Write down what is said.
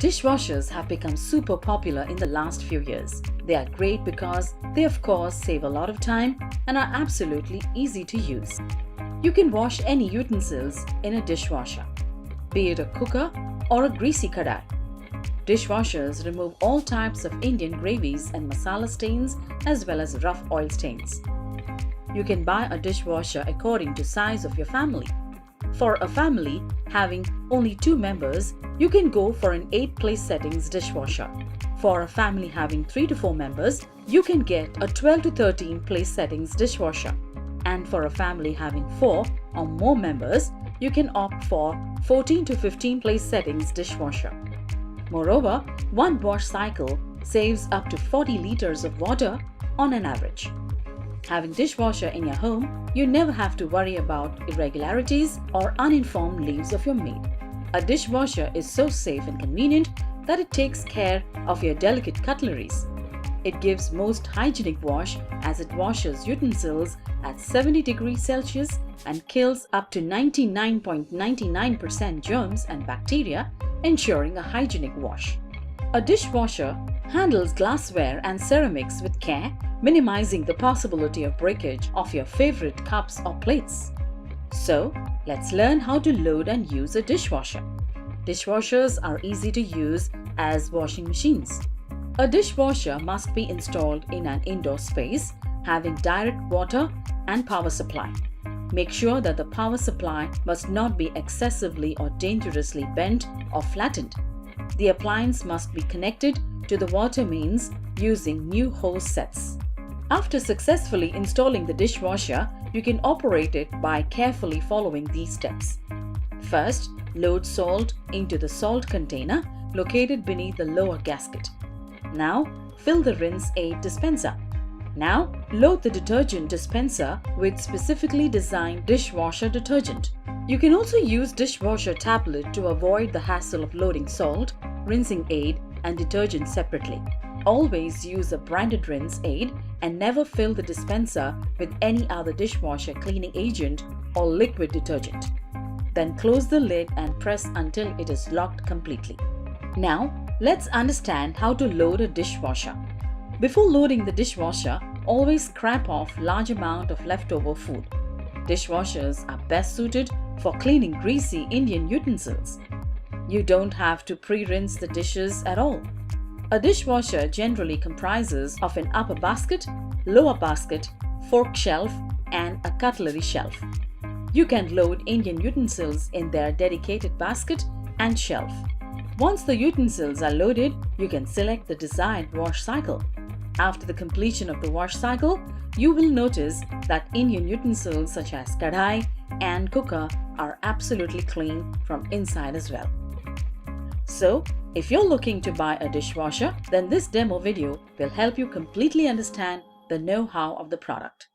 Dishwashers have become super popular in the last few years. They are great because they of course save a lot of time and are absolutely easy to use. You can wash any utensils in a dishwasher, be it a cooker or a greasy kadai. Dishwashers remove all types of Indian gravies and masala stains as well as rough oil stains. You can buy a dishwasher according to size of your family. For a family having only 2 members, you can go for an 8-place settings dishwasher. For a family having 3 to 4 members, you can get a 12 to 13-place settings dishwasher. And for a family having 4 or more members, you can opt for 14 to 15-place settings dishwasher. Moreover, one wash cycle saves up to 40 liters of water on an average. Having dishwasher in your home, you never have to worry about irregularities or uninformed leaves of your maid. A dishwasher is so safe and convenient that it takes care of your delicate cutleries. It gives most hygienic wash as it washes utensils at 70 degrees Celsius and kills up to 99.99% germs and bacteria, ensuring a hygienic wash. A dishwasher handles glassware and ceramics with care, minimizing the possibility of breakage of your favorite cups or plates. So, let's learn how to load and use a dishwasher. Dishwashers are easy to use as washing machines. A dishwasher must be installed in an indoor space, having direct water and power supply. Make sure that the power supply must not be excessively or dangerously bent or flattened. The appliance must be connected to the water mains using new hose sets. After successfully installing the dishwasher, you can operate it by carefully following these steps. First, load salt into the salt container located beneath the lower gasket. Now, fill the rinse aid dispenser. Now, load the detergent dispenser with specifically designed dishwasher detergent. You can also use dishwasher tablet to avoid the hassle of loading salt, rinsing aid, and detergent separately. Always use a branded rinse aid and never fill the dispenser with any other dishwasher cleaning agent or liquid detergent. Then close the lid and press until it is locked completely. Now, let's understand how to load a dishwasher. Before loading the dishwasher, always scrape off large amount of leftover food. Dishwashers are best suited for cleaning greasy Indian utensils. You don't have to pre-rinse the dishes at all. A dishwasher generally comprises of an upper basket, lower basket, fork shelf, and a cutlery shelf. You can load Indian utensils in their dedicated basket and shelf. Once the utensils are loaded, you can select the desired wash cycle. After the completion of the wash cycle, you will notice that Indian utensils such as kadai and cooker are absolutely clean from inside as well. So, if you're looking to buy a dishwasher, then this demo video will help you completely understand the know-how of the product.